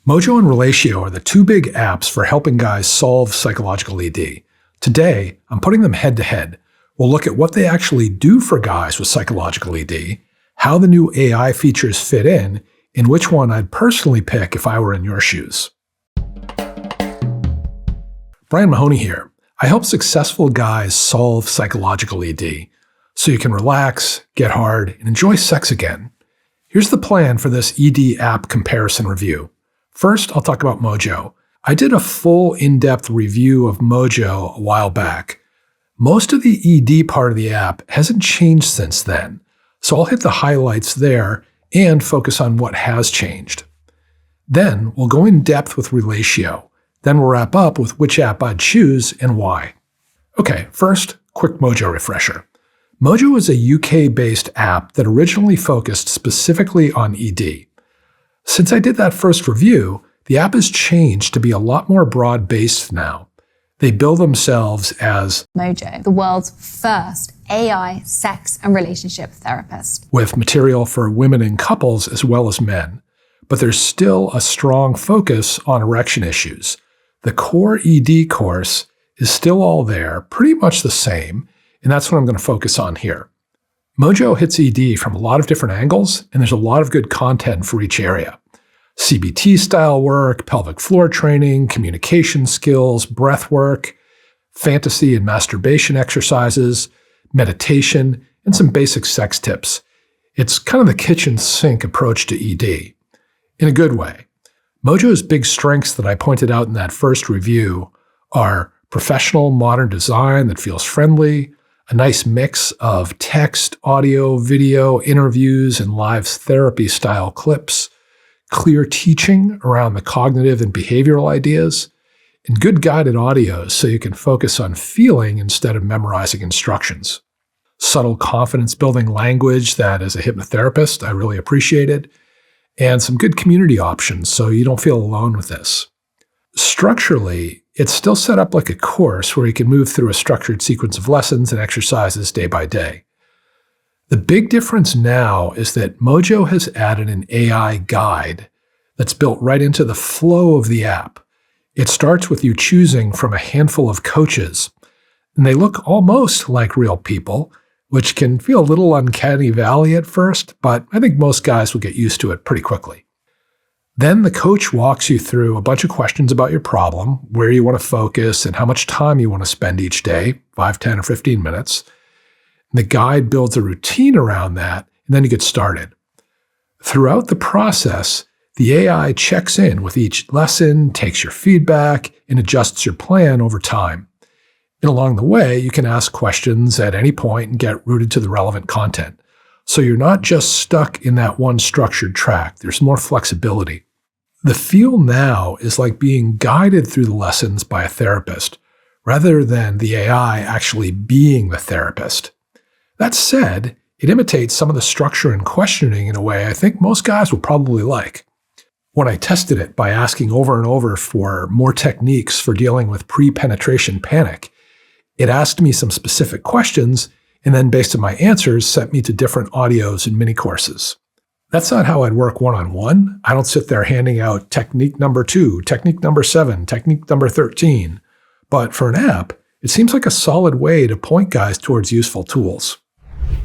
Mojo and Relatio are the two big apps for helping guys solve psychological ED. Today, I'm putting them head to head. We'll look at what they actually do for guys with psychological ED, how the new AI features fit in, and which one I'd personally pick if I were in your shoes. Brian Mahoney here. I help successful guys solve psychological ED so you can relax, get hard, and enjoy sex again. Here's the plan for this ED app comparison review. First, I'll talk about Mojo. I did a full in-depth review of Mojo a while back. Most of the ED part of the app hasn't changed since then, so I'll hit the highlights there and focus on what has changed. Then we'll go in depth with Relatio. Then we'll wrap up with which app I'd choose and why. Okay, first, quick Mojo refresher. Mojo is a UK-based app that originally focused specifically on ED. Since I did that first review, the app has changed to be a lot more broad-based now. They bill themselves as Mojo, the world's first AI sex and relationship therapist, with material for women and couples as well as men. But there's still a strong focus on erection issues. The core ED course is still all there, pretty much the same, and that's what I'm going to focus on here. Mojo hits ED from a lot of different angles, and there's a lot of good content for each area. CBT-style work, pelvic floor training, communication skills, breath work, fantasy and masturbation exercises, meditation, and some basic sex tips. It's kind of the kitchen sink approach to ED, in a good way. Mojo's big strengths that I pointed out in that first review are professional modern design that feels friendly, a nice mix of text, audio, video, interviews, and live therapy-style clips, clear teaching around the cognitive and behavioral ideas, and good guided audios so you can focus on feeling instead of memorizing instructions. Subtle confidence-building language that, as a hypnotherapist, I really appreciated, and some good community options so you don't feel alone with this. Structurally, it's still set up like a course where you can move through a structured sequence of lessons and exercises day by day. The big difference now is that Mojo has added an AI guide that's built right into the flow of the app. It starts with you choosing from a handful of coaches, and they look almost like real people, which can feel a little uncanny valley at first, but I think most guys will get used to it pretty quickly. Then the coach walks you through a bunch of questions about your problem, where you want to focus, and how much time you want to spend each day, 5, 10, or 15 minutes. And the guide builds a routine around that, and then you get started. Throughout the process, the AI checks in with each lesson, takes your feedback, and adjusts your plan over time. And along the way, you can ask questions at any point and get rooted to the relevant content. So you're not just stuck in that one structured track. There's more flexibility. The feel now is like being guided through the lessons by a therapist, rather than the AI actually being the therapist. That said, it imitates some of the structure and questioning in a way I think most guys will probably like. When I tested it by asking over and over for more techniques for dealing with pre-penetration panic, it asked me some specific questions, and then based on my answers, sent me to different audios and mini courses. That's not how I'd work one-on-one. I don't sit there handing out technique number 2, technique number 7, technique number 13. But for an app, it seems like a solid way to point guys towards useful tools.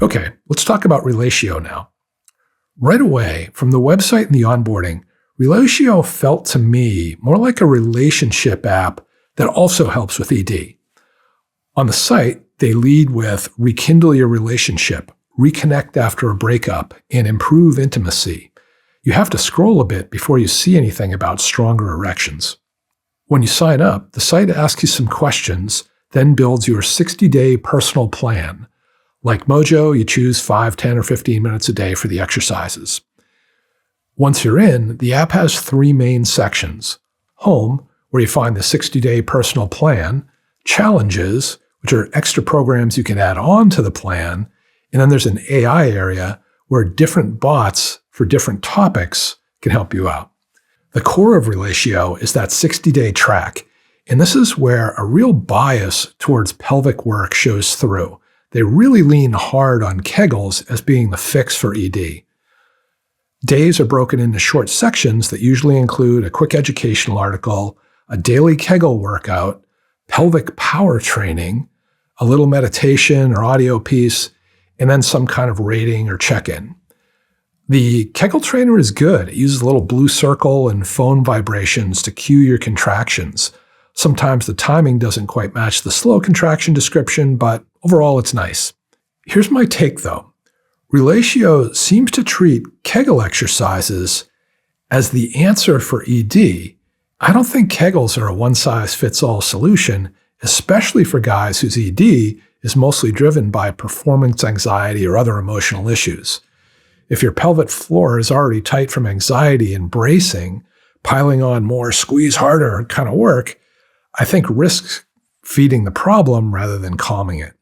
Okay, let's talk about Relatio now. Right away, from the website and the onboarding, Relatio felt to me more like a relationship app that also helps with ED. On the site, they lead with rekindle your relationship, reconnect after a breakup, and improve intimacy. You have to scroll a bit before you see anything about stronger erections. When you sign up, the site asks you some questions, then builds your 60-day personal plan. Like Mojo, you choose 5, 10, or 15 minutes a day for the exercises. Once you're in, the app has 3 main sections. Home, where you find the 60-day personal plan, challenges, which are extra programs you can add on to the plan, and then there's an AI area where different bots for different topics can help you out. The core of Relatio is that 60-day track, and this is where a real bias towards pelvic work shows through. They really lean hard on Kegels as being the fix for ED. Days are broken into short sections that usually include a quick educational article, a daily Kegel workout, pelvic power training, a little meditation or audio piece, and then some kind of rating or check-in. The Kegel trainer is good. It uses a little blue circle and phone vibrations to cue your contractions. Sometimes the timing doesn't quite match the slow contraction description, but overall it's nice. Here's my take though. Relatio seems to treat Kegel exercises as the answer for ED. I don't think Kegels are a one-size-fits-all solution, especially for guys whose ED is mostly driven by performance anxiety or other emotional issues. If your pelvic floor is already tight from anxiety and bracing, piling on more squeeze harder kind of work, I think risks feeding the problem rather than calming it.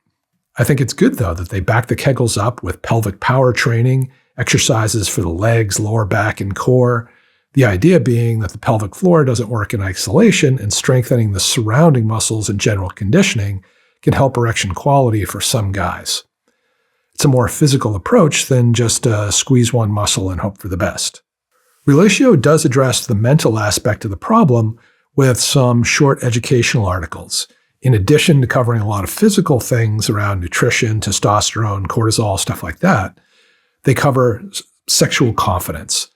I think it's good, though, that they back the Kegels up with pelvic power training, exercises for the legs, lower back, and core. The idea being that the pelvic floor doesn't work in isolation, and strengthening the surrounding muscles and general conditioning can help erection quality for some guys. It's a more physical approach than just squeeze one muscle and hope for the best. Relatio does address the mental aspect of the problem with some short educational articles. In addition to covering a lot of physical things around nutrition, testosterone, cortisol, stuff like that, they cover sexual confidence.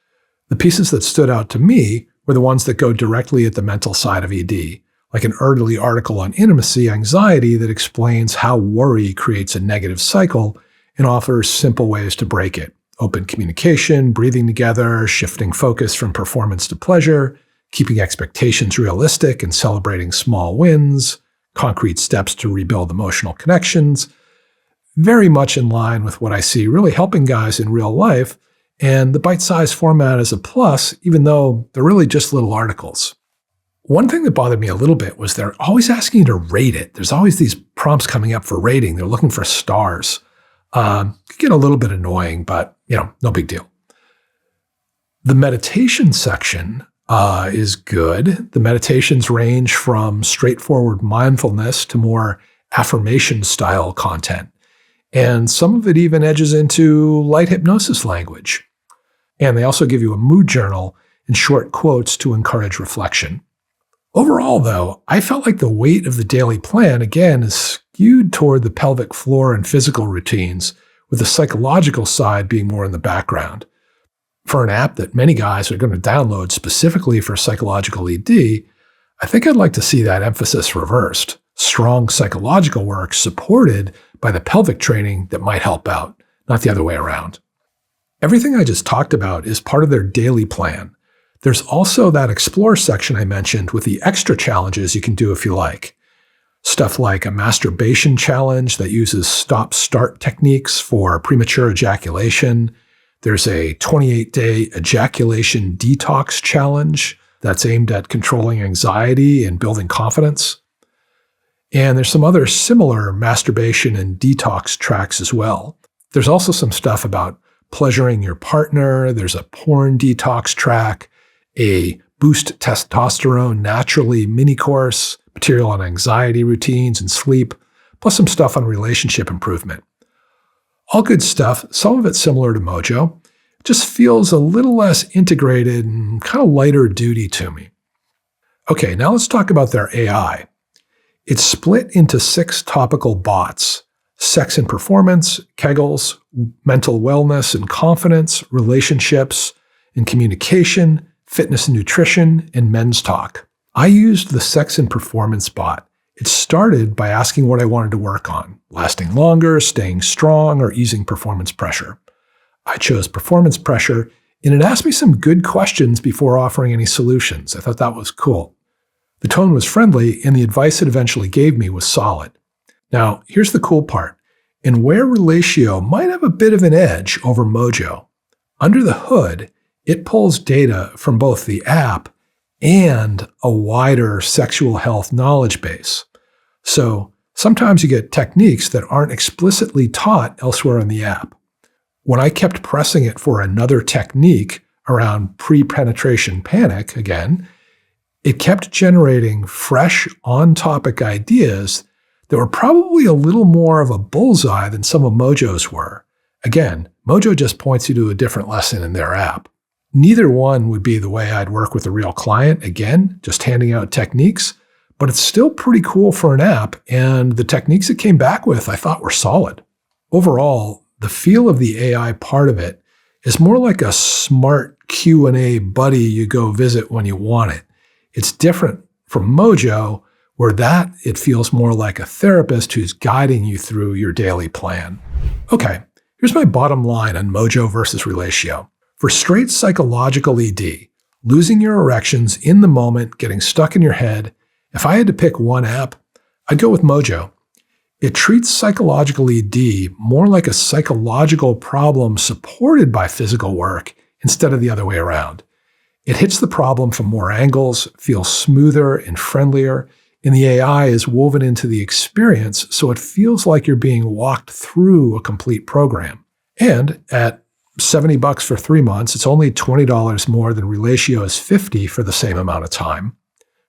The pieces that stood out to me were the ones that go directly at the mental side of ED, like an early article on intimacy anxiety that explains how worry creates a negative cycle and offers simple ways to break it. Open communication, breathing together, shifting focus from performance to pleasure, keeping expectations realistic and celebrating small wins, concrete steps to rebuild emotional connections. Very much in line with what I see really helping guys in real life, and the bite-sized format is a plus, even though they're really just little articles. One thing that bothered me a little bit was they're always asking you to rate it. There's always these prompts coming up for rating. They're looking for stars. Could get a little bit annoying, but no big deal. The meditation section is good. The meditations range from straightforward mindfulness to more affirmation-style content. And some of it even edges into light hypnosis language. And they also give you a mood journal and short quotes to encourage reflection. Overall, though, I felt like the weight of the daily plan, again, is skewed toward the pelvic floor and physical routines, with the psychological side being more in the background. For an app that many guys are going to download specifically for psychological ED, I think I'd like to see that emphasis reversed. Strong psychological work supported by the pelvic training that might help out, not the other way around. Everything I just talked about is part of their daily plan. There's also that explore section I mentioned with the extra challenges you can do if you like. Stuff like a masturbation challenge that uses stop-start techniques for premature ejaculation. There's a 28-day ejaculation detox challenge that's aimed at controlling anxiety and building confidence. And there's some other similar masturbation and detox tracks as well. There's also some stuff about pleasuring your partner. There's a porn detox track, a boost testosterone naturally mini course, material on anxiety routines and sleep, plus some stuff on relationship improvement. All good stuff, some of it similar to Mojo. It just feels a little less integrated and kind of lighter duty to me. Okay, now let's talk about their AI. It's split into 6 topical bots: sex and performance, Kegels, mental wellness and confidence, relationships and communication, fitness and nutrition, and men's talk. I used the sex and performance bot. It started by asking what I wanted to work on: lasting longer, staying strong, or easing performance pressure. I chose performance pressure, and it asked me some good questions before offering any solutions. I thought that was cool. The tone was friendly, and the advice it eventually gave me was solid. Now, here's the cool part. And where Relatio might have a bit of an edge over Mojo, under the hood, it pulls data from both the app and a wider sexual health knowledge base. So sometimes you get techniques that aren't explicitly taught elsewhere in the app. When I kept pressing it for another technique around pre-penetration panic, again, it kept generating fresh, on-topic ideas that were probably a little more of a bullseye than some of Mojo's were. Again, Mojo just points you to a different lesson in their app. Neither one would be the way I'd work with a real client, again, just handing out techniques, but it's still pretty cool for an app, and the techniques it came back with I thought were solid. Overall, the feel of the AI part of it is more like a smart Q&A buddy you go visit when you want it. It's different from Mojo, where it feels more like a therapist who's guiding you through your daily plan. Okay, here's my bottom line on Mojo versus Relatio. For straight psychological ED, losing your erections in the moment, getting stuck in your head, if I had to pick one app, I'd go with Mojo. It treats psychological ED more like a psychological problem supported by physical work instead of the other way around. It hits the problem from more angles, feels smoother and friendlier, and the AI is woven into the experience so it feels like you're being walked through a complete program. And at $70 for 3 months, it's only $20 more than Relatio's $50 for the same amount of time.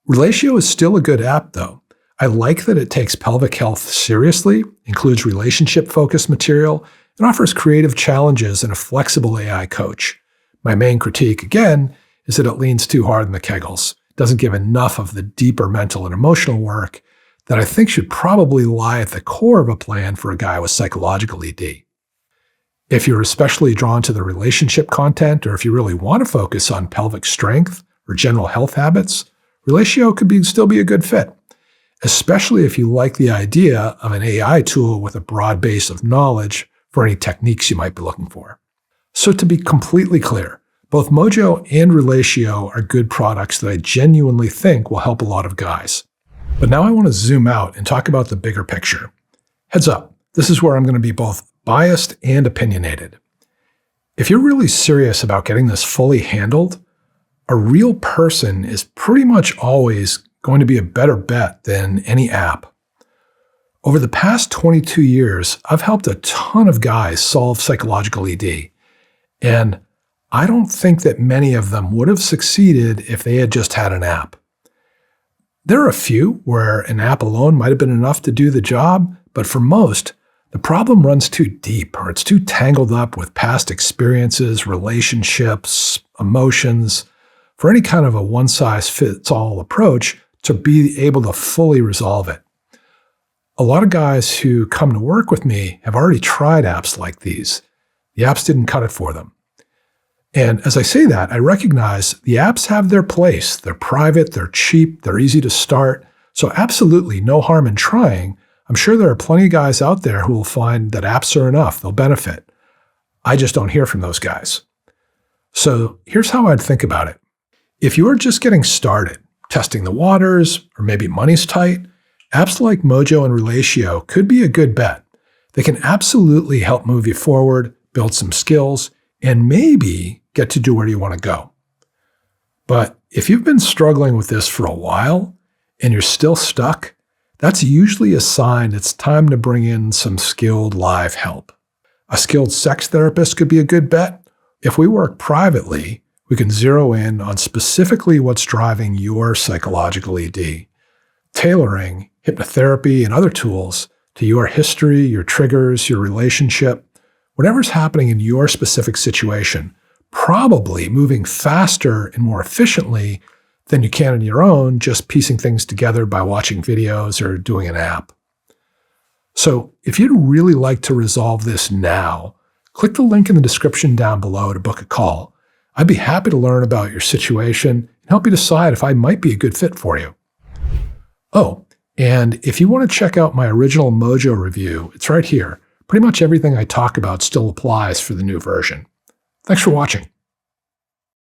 Relatio is still a good app, though. I like that it takes pelvic health seriously, includes relationship-focused material, and offers creative challenges and a flexible AI coach. My main critique, again, is that it leans too hard on the Kegels. It doesn't give enough of the deeper mental and emotional work that I think should probably lie at the core of a plan for a guy with psychological ED. If you're especially drawn to the relationship content, or if you really want to focus on pelvic strength or general health habits, Relatio could still be a good fit, especially if you like the idea of an AI tool with a broad base of knowledge for any techniques you might be looking for. So to be completely clear, both Mojo and Relatio are good products that I genuinely think will help a lot of guys. But now I want to zoom out and talk about the bigger picture. Heads up, this is where I'm going to be both biased and opinionated. If you're really serious about getting this fully handled, a real person is pretty much always going to be a better bet than any app. Over the past 22 years, I've helped a ton of guys solve psychological ED, and I don't think that many of them would have succeeded if they had just had an app. There are a few where an app alone might have been enough to do the job, but for most, the problem runs too deep, or it's too tangled up with past experiences, relationships, emotions, for any kind of a one-size-fits-all approach to be able to fully resolve it. A lot of guys who come to work with me have already tried apps like these. The apps didn't cut it for them. And as I say that, I recognize the apps have their place. They're private, they're cheap, they're easy to start. So absolutely no harm in trying. I'm sure there are plenty of guys out there who will find that apps are enough, they'll benefit. I just don't hear from those guys. So here's how I'd think about it. If you're just getting started, testing the waters, or maybe money's tight, apps like Mojo and Relatio could be a good bet. They can absolutely help move you forward, build some skills, and maybe get to do where you want to go. But if you've been struggling with this for a while and you're still stuck, that's usually a sign it's time to bring in some skilled live help. A skilled sex therapist could be a good bet. If we work privately, we can zero in on specifically what's driving your psychological ED, tailoring hypnotherapy and other tools to your history, your triggers, your relationship, whatever's happening in your specific situation, probably moving faster and more efficiently than you can on your own, just piecing things together by watching videos or doing an app. So if you'd really like to resolve this now, click the link in the description down below to book a call. I'd be happy to learn about your situation and help you decide if I might be a good fit for you. Oh, and if you want to check out my original Mojo review, it's right here. Pretty much everything I talk about still applies for the new version. Thanks for watching.